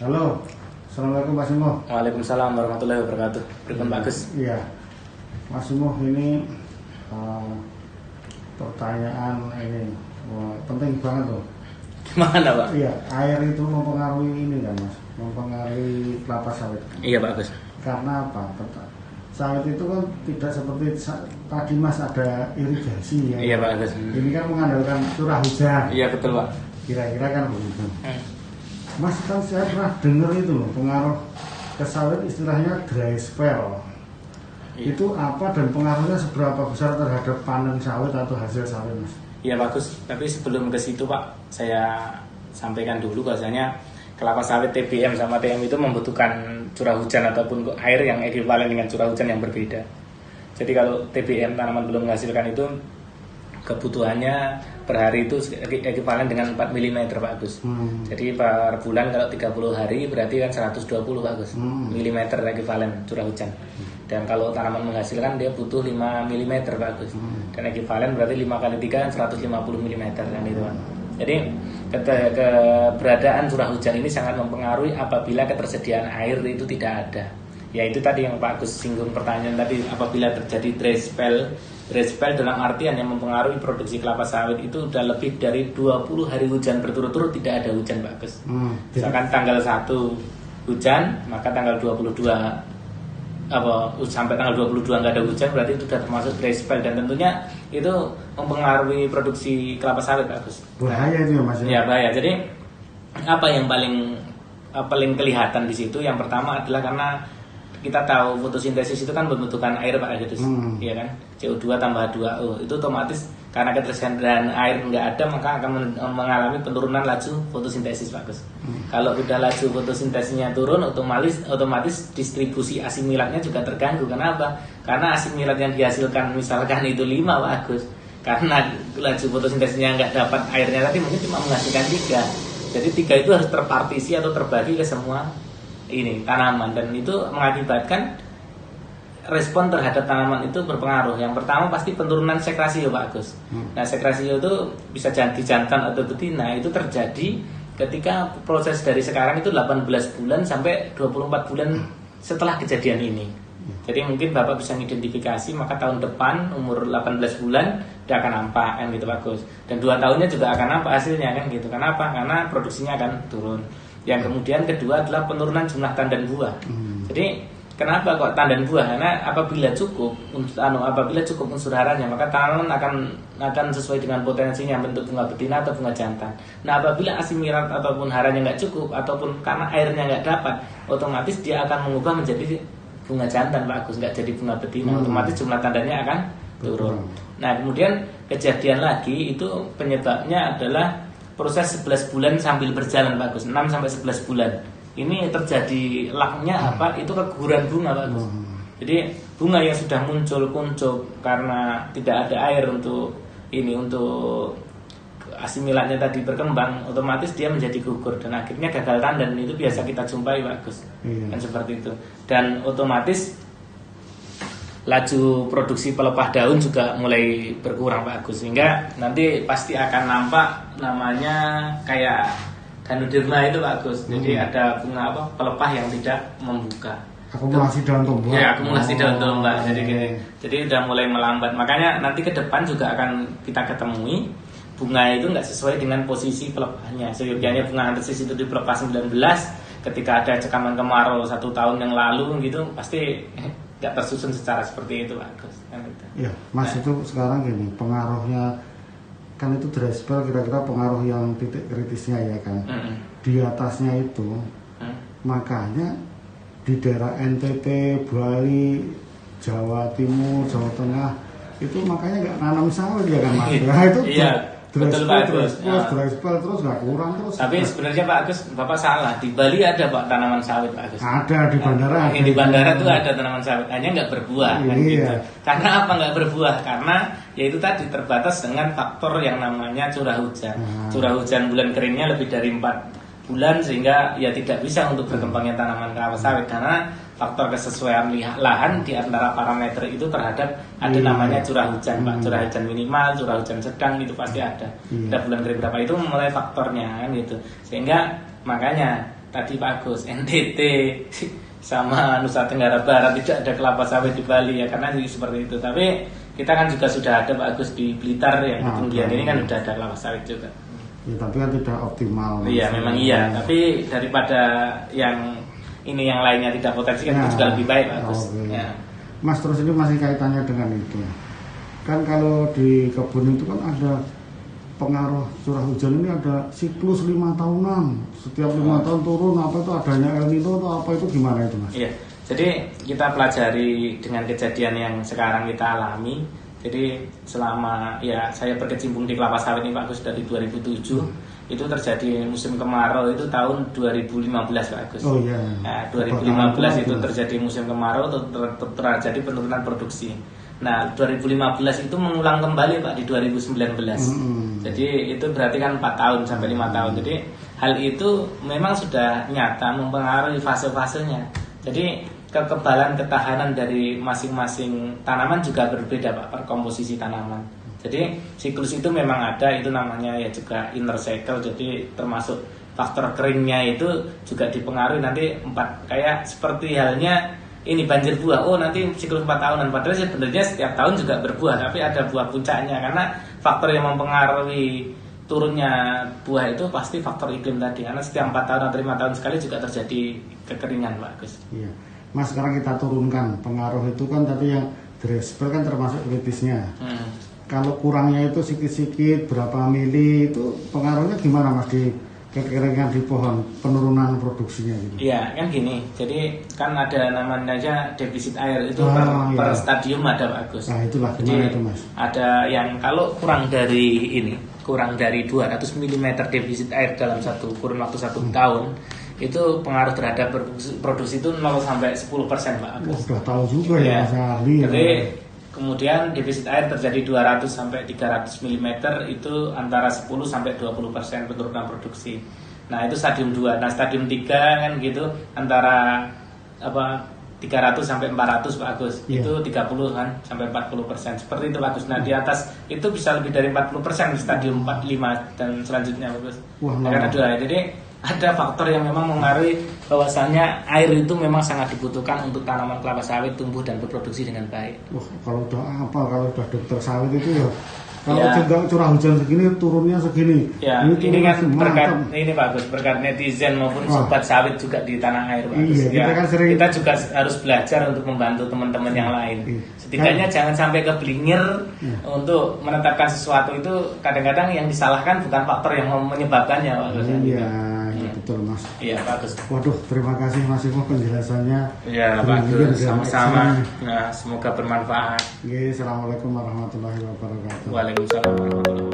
Halo, Assalamualaikum Mas Simo. Waalaikumsalam warahmatullahi wabarakatuh. Pripun Pak Gus? Iya, Mas Simo ini pertanyaan ini penting banget loh. Gimana Pak? Iya, air itu mempengaruhi ini kan Mas, mempengaruhi kelapa sawit. Iya Pak Gus. Karena apa? Sawit itu kan tidak seperti tadi Mas ada irigasi ya. Iya Pak Gus. Ini kan mengandalkan curah hujan. Iya betul Pak. Kira-kira kan begitu. Mas, kan saya pernah dengar itu loh, pengaruh ke sawit istilahnya dry spell. Iya. Itu apa dan pengaruhnya seberapa besar terhadap panen sawit atau hasil sawit, Mas? Iya Pak Gus. Tapi sebelum ke situ Pak, saya sampaikan dulu bahasanya kelapa sawit TBM sama TM itu membutuhkan curah hujan ataupun air yang ekuivalen dengan curah hujan yang berbeda. Jadi kalau TBM tanaman belum menghasilkan itu kebutuhannya per hari itu ekuivalen dengan 4 mm Pak Gus. Jadi per bulan kalau 30 hari berarti kan 120 Pak Gus. Mm ekuivalen curah hujan. Dan kalau tanaman menghasilkan dia butuh 5 mm Pak Gus. Dan ekuivalen berarti 5 kali 3 kan 150 mm kan itu Pak. Jadi keberadaan curah hujan ini sangat mempengaruhi apabila ketersediaan air itu tidak ada. Ya itu tadi yang Pak Gus singgung pertanyaan tadi, apabila terjadi dry spell dalam artian yang mempengaruhi produksi kelapa sawit itu udah lebih dari 20 hari hujan berturut-turut tidak ada hujan Pak Gus. Misalkan tanggal 1 hujan, maka tanggal 22 sampai tanggal 22 nggak ada hujan berarti itu sudah termasuk dry spell dan tentunya itu mempengaruhi produksi kelapa sawit Pak Gus. Bahaya itu ya Mas? Ya bahaya. Jadi apa yang paling kelihatan di situ? Yang pertama adalah karena kita tahu fotosintesis itu kan membutuhkan air Pak Gus, ya kan? CO2 tambah 2O itu otomatis karena ketersediaan air nggak ada maka akan mengalami penurunan laju fotosintesis Pak Gus. Kalau udah laju fotosintesisnya turun, otomatis distribusi asimilatnya juga terganggu. Kenapa? Karena asimilat yang dihasilkan misalkan itu 5 Pak Gus. Karena laju fotosintesisnya nggak dapat airnya tadi mungkin cuma menghasilkan 3. Jadi 3 itu harus terpartisi atau terbagi ke semua ini tanaman dan itu mengakibatkan respon terhadap tanaman itu berpengaruh. Yang pertama pasti penurunan sekrasio Pak Gus. Nah sekrasio itu bisa di jantan atau betina itu terjadi ketika proses dari sekarang itu 18 bulan sampai 24 bulan setelah kejadian ini. Jadi mungkin Bapak bisa mengidentifikasi maka tahun depan umur 18 bulan dia akan nampak kan gitu Pak Gus. Dan 2 tahunnya juga akan nampak hasilnya kan gitu. Kenapa? Karena produksinya akan turun. Yang kemudian kedua adalah penurunan jumlah tandan buah. Jadi kenapa kok tandan buah? Karena apabila cukup unsur haranya maka tanaman akan sesuai dengan potensinya bentuk bunga betina atau bunga jantan. Nah apabila asimilat ataupun haranya nggak cukup ataupun karena airnya nggak dapat, otomatis dia akan mengubah menjadi bunga jantan Pak Agus, nggak jadi bunga betina. Otomatis jumlah tandannya akan turun. Nah kemudian kejadian lagi itu penyebabnya adalah proses 11 bulan sambil berjalan Pak Gus, 6 sampai 11 bulan. Ini terjadi laknya apa? Itu keguguran bunga Pak Gus. Jadi bunga yang sudah muncul kuncup karena tidak ada air untuk asimilatnya tadi berkembang, otomatis dia menjadi gugur dan akhirnya gagal tandan. Itu biasa kita jumpai Pak Gus. Kan seperti itu. Dan otomatis laju produksi pelepah daun juga mulai berkurang Pak Agus, sehingga nanti pasti akan nampak namanya kayak Ganoderma itu Pak Agus. Jadi ada bunga pelepah yang tidak membuka. Akumulasi daun tombak. Ya, akumulasi daun tombak. Jadi udah mulai melambat. Makanya nanti ke depan juga akan kita ketemui bunga itu nggak sesuai dengan posisi pelepahnya. Seyogianya bunga antesis itu di pelepah 19, ketika ada cekaman kemarau 1 tahun yang lalu gitu pasti nggak tersusun secara seperti itu Pak Gus. Ya, Mas itu sekarang gini, pengaruhnya kan itu dry spell kira-kira pengaruh yang titik kritisnya ya kan. Di atasnya itu makanya di daerah NTT, Bali, Jawa Timur, Jawa Tengah itu makanya nggak nanam sawit ya kan Mas. Nah itu betul Pak Agus. Dry spell terus nggak kurang terus. Tapi sebenarnya Pak Agus, Bapak salah. Di Bali ada Pak tanaman sawit Pak Agus. Ada di bandara. Di bandara itu ada tanaman sawit, hanya nggak berbuah kan gitu. Karena apa nggak berbuah? Karena yaitu tadi terbatas dengan faktor yang namanya curah hujan. Curah hujan bulan keringnya lebih dari 4 bulan sehingga ya tidak bisa untuk berkembangnya tanaman kelapa sawit karena faktor kesesuaian lahan di antara parameter itu terhadap ada namanya curah hujan Pak, curah hujan minimal, curah hujan sedang itu pasti ada. Ada bulan kering berapa itu mulai faktornya kan gitu. Sehingga makanya tadi Pak Agus, NTT sama Nusa Tenggara Barat tidak ada kelapa sawit di Bali ya, karena seperti itu. Tapi kita kan juga sudah ada Pak Agus di Blitar yang ketinggian ini kan sudah ada kelapa sawit juga. Ya, tapi kan tidak optimal. Iya, memang iya. Tapi daripada yang ini yang lainnya tidak potensi kan itu juga lebih baik Pak Agus. Ya. Mas, terus ini masih kaitannya dengan itu. Kan kalau di kebun itu kan ada pengaruh curah hujan, ini ada siklus 5 tahunan. Setiap 5 tahun turun, apa itu adanya El Nino atau apa itu gimana itu Mas? Iya. Jadi kita pelajari dengan kejadian yang sekarang kita alami. Jadi selama ya saya berkecimpung di kelapa sawit ini Pak Agus dari 2007. Itu terjadi musim kemarau itu tahun 2015 Pak Agus. Oh iya. Nah, 2015 itu terjadi musim kemarau, terjadi penurunan produksi. Nah, 2015 itu mengulang kembali Pak di 2019. Jadi itu berarti kan 4 tahun sampai 5 tahun. Jadi hal itu memang sudah nyata mempengaruhi fase-fasenya. Jadi kekebalan ketahanan dari masing-masing tanaman juga berbeda Pak, per komposisi tanaman. Jadi siklus itu memang ada, itu namanya ya juga inner cycle. Jadi termasuk faktor keringnya itu juga dipengaruhi nanti kayak seperti halnya ini banjir buah. Oh nanti siklus 4 tahunan, padahal sebenarnya setiap tahun juga berbuah, tapi ada buah puncaknya karena faktor yang mempengaruhi turunnya buah itu pasti faktor iklim tadi. Karena setiap 4 tahun atau 5 tahun sekali juga terjadi kekeringan Pak Agus. Iya. Mas, sekarang kita turunkan pengaruh itu kan tadi yang dry kan termasuk kritisnya. Kalau kurangnya itu sikit-sikit berapa mili itu pengaruhnya gimana Mas di kekeringan di pohon, penurunan produksinya gitu? Iya kan gini, jadi kan ada namanya aja defisit air itu per stadium ada Pak Agus. Nah itulah gimana itu Mas? Ada yang kalau kurang dari 200 mm defisit air dalam kurun waktu 1 tahun itu pengaruh terhadap produksi itu 0 sampai 10% Pak Agus. Sudah tahu juga ya Mas ahli. Jadi kemudian defisit air terjadi 200 sampai 300 mm itu antara 10 sampai 20% penurunan produksi. Nah, itu stadium 2. Nah, stadium 3 kan gitu antara 300 sampai 400 Pak Agus. Itu 30 kan sampai 40%. Seperti itu Pak Agus. Nah, di atas itu bisa lebih dari 40% stadium 4, 5 dan selanjutnya Pak Agus. Karena jadi ada faktor yang memang mengaruhi bahwasannya air itu memang sangat dibutuhkan untuk tanaman kelapa sawit tumbuh dan berproduksi dengan baik. Kalau udah dokter sawit itu ya kalau curah hujan segini turunnya segini. Ya, ini kan berkat netizen maupun sobat sawit juga di tanah air Pak. Iya, kita juga harus belajar untuk membantu teman-teman yang lain. Setidaknya jangan sampai keblinger untuk menetapkan sesuatu itu. Kadang-kadang yang disalahkan bukan faktor yang menyebabkannya Pak. Iya. Betul Mas. Iya bagus. Waduh, terima kasih Mas Imo penjelasannya. Iya bagus. Sama-sama. Nah, semoga bermanfaat. Assalamualaikum warahmatullahi wabarakatuh. Waalaikumsalam warahmatullahi wabarakatuh.